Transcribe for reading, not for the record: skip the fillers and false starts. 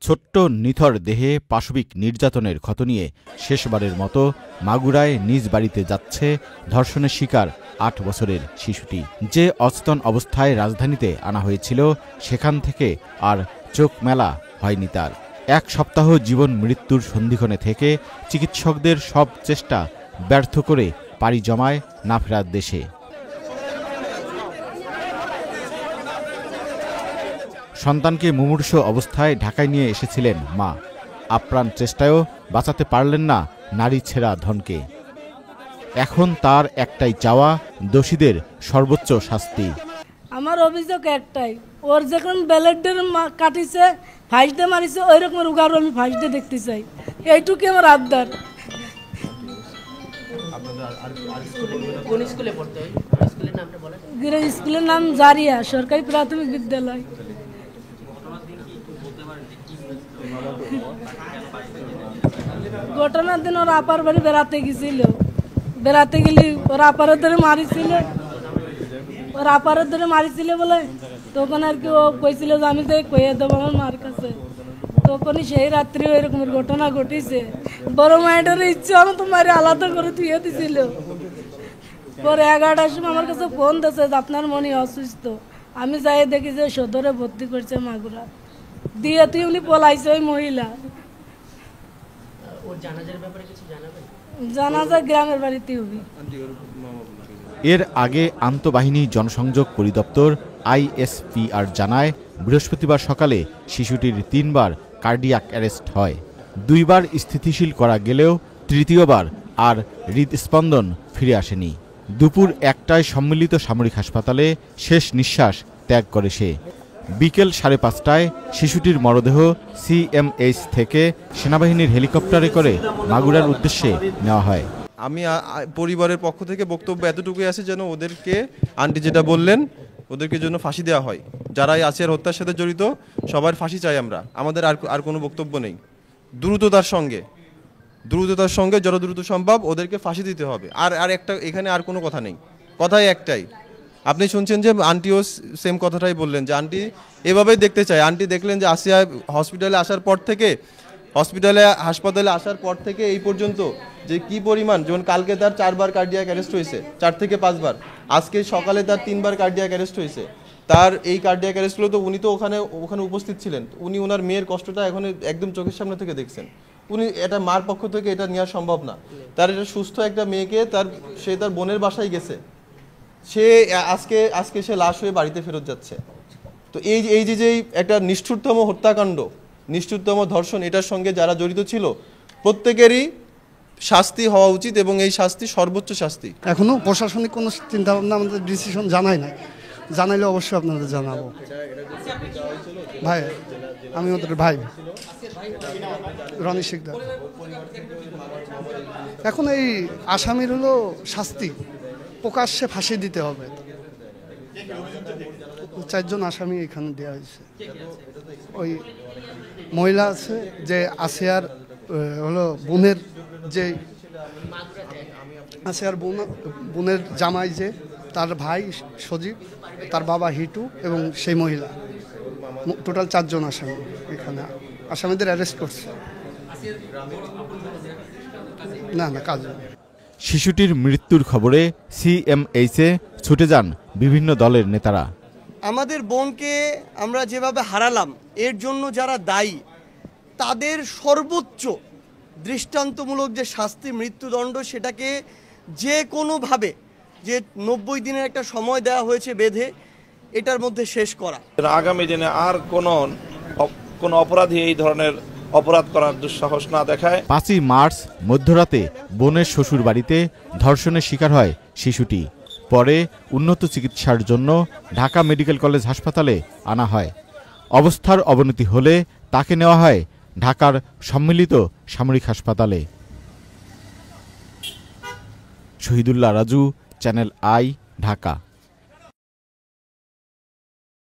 ছোট্ট নিথর দেহে পাশবিক নির্যাতনের ক্ষত নিয়ে শেষবারের মতো মাগুরায় নিজ বাড়িতে যাচ্ছে ধর্ষণের শিকার ৮ বছরের শিশুটি। যে অচেতন অবস্থায় রাজধানীতে আনা হয়েছিল, সেখান থেকে আর চোখ মেলা হয়নি তার। ১ সপ্তাহ জীবন মৃত্যুর সন্ধিক্ষণে থেকে চিকিৎসকদের সব চেষ্টা ব্যর্থ করে পাড়ি জমায় না ফেরার দেশে। সন্তানকে মুমূর্ষু অবস্থায় ঢাকায় নিয়ে এসেছিলেন মা। আপ্রাণ চেষ্টায়ও বাঁচাতে পারলেন না নারী ছেঁড়া ধনকে। এখন তার একটাই চাওয়া, দোষীদের সর্বোচ্চ শাস্তি। আমার অভিযোগ একটাই, ওর যখন ব্যালেটের কাটিছে, ফাঁসতে মারিছে, ওই রকমের উগারও আমি ফাঁসতে দেখতে চাই। এইটুকু আমার আবদার। স্কুলের নাম জারিয়া সরকারি প্রাথমিক বিদ্যালয়। ঘটনার দিন ওর আপার বাড়ি বেড়াতে গেছিল। বেড়াতে গেলে ওর আপারের ধরে মারিছিল বলে তখন আর কি ও কইছিল যে আমি তো কইয়ে দেবো আমার মার কাছে। তখনই সেই রাত্রি ওই রকমের ঘটনা ঘটেছে। বড় মায়ের ইচ্ছে আমি তো মারি আলাদা করে ধুয়ে দিছিল। পরে 11টার সময় আমার কাছে ফোন দিয়েছে যে আপনার মনে অসুস্থ। আমি যাই দেখি যে সদরে ভর্তি করছে মাগুরা দিয়ে। তুই উনি পলাইছে ওই মহিলা। জানাজা গ্রামের বাড়িতে হবে। এর আগে আন্তঃবাহিনী জনসংযোগ পরিদপ্তর ISPR জানায়, বৃহস্পতিবার সকালে শিশুটির 3 বার কার্ডিয়াক অ্যারেস্ট হয়। 2 বার স্থিতিশীল করা গেলেও তৃতীয়বার আর হৃদস্পন্দন ফিরে আসেনি। দুপুর 1টায় সম্মিলিত সামরিক হাসপাতালে শেষ নিঃশ্বাস ত্যাগ করে সে। বিকেল 5:30টায় শিশুটির মরদেহ CMH থেকে সেনাবাহিনীর হেলিকপ্টারে করে মাগুরার উদ্দেশ্যে নেওয়া হয়। আমি পরিবারের পক্ষ থেকে বক্তব্য এতটুকুই আছে যেন ওদেরকে, আন্টি যেটা বললেন, ওদেরকে জন্য ফাঁসি দেওয়া হয়। যারাই আসিয়ার হত্যার সাথে জড়িত সবার ফাঁসি চাই আমরা। আমাদের আর কোনো বক্তব্য নেই। দ্রুততার সঙ্গে যত দ্রুত সম্ভব ওদেরকে ফাঁসি দিতে হবে। আর একটা এখানে আর কোনো কথা নেই, কথাই একটাই। আপনি শুনছেন যে আন্টিও সেম কথাটাই বললেন যে আন্টি এভাবেই দেখতে চায়। আন্টি দেখলেন যে আসিয়া হাসপাতালে আসার পর থেকে এই পর্যন্ত যে কি পরিমাণ, যেমন কালকে তার 4 বার কার্ডিয়াক অ্যারেস্ট হয়েছে, 4 থেকে 5 বার। আজকে সকালে তার 3 বার কার্ডিয়াক অ্যারেস্ট হয়েছে। তার এই কার্ডিয়াক অ্যারেস্টগুলো তো উনি তো ওখানে উপস্থিত ছিলেন। উনি ওনার মেয়ের কষ্টটা এখন একদম চোখের সামনে থেকে দেখছেন। উনি এটা মার পক্ষ থেকে এটা নেওয়া সম্ভব না। তার এটা সুস্থ একটা মেয়েকে সে তার বোনের বাসায় গেছে, সে আজকে সে লাশ হয়ে বাড়িতে ফেরত যাচ্ছে। তো এই যে একটা নিষ্ঠুরতম হত্যাকাণ্ড, নিষ্ঠুরতম ধর্ষণ, এটার সঙ্গে যারা জড়িত ছিল প্রত্যেকেরই শাস্তি হওয়া উচিত এবং এই শাস্তি সর্বোচ্চ শাস্তি। এখনো প্রশাসনিক কোনো চিন্তা ভাবনা আমাদের ডিসিশন জানাই নাই। জানাইলে অবশ্যই আপনাদের জানাবো। ভাই, আমি ওদের ভাই রনি শিকদার। এখন এই আসামির হলো শাস্তি প্রকাশ্যে ফাঁসি দিতে হবে। 4 জন আসামি এখানে দেওয়া হয়েছে। ওই মহিলা আছে যে আসিয়ার হলো বোনের, যে আসিয়ার বোনের জামাই, যে তার ভাই সজীব, তার বাবা হিটু এবং সেই মহিলা, টোটাল 4 জন আসামি এখানে। আসামিদের অ্যারেস্ট করছে। না কাজ। শিশুটির মৃত্যুর খবরে CMH-এ ছুটে যান বিভিন্ন দলের নেতারা। আমাদের বোনকে আমরা যেভাবে হারালাম, এর জন্য যারা দায়ী তাদের সর্বোচ্চ দৃষ্টান্তমূলক যে শাস্তি, মৃত্যুদণ্ড, সেটাকে যে কোনোভাবে, যে 90 দিনের একটা সময় দেওয়া হয়েছে বেঁধে, এটার মধ্যে শেষ করা। আগামী দিনে আর কোন অপরাধী এই ধরনের অপরাধ করার দুঃসাহস না দেখায়। 5ই মার্চ মধ্যরাতে বোনের শ্বশুর বাড়িতে ধর্ষণের শিকার হয় শিশুটি। পরে উন্নত চিকিৎসার জন্য ঢাকা মেডিকেল কলেজ হাসপাতালে আনা হয়। অবস্থার অবনতি হলে তাকে নেওয়া হয় ঢাকার সম্মিলিত সামরিক হাসপাতালে। Shahidullah Raju, channel I, Dhaka.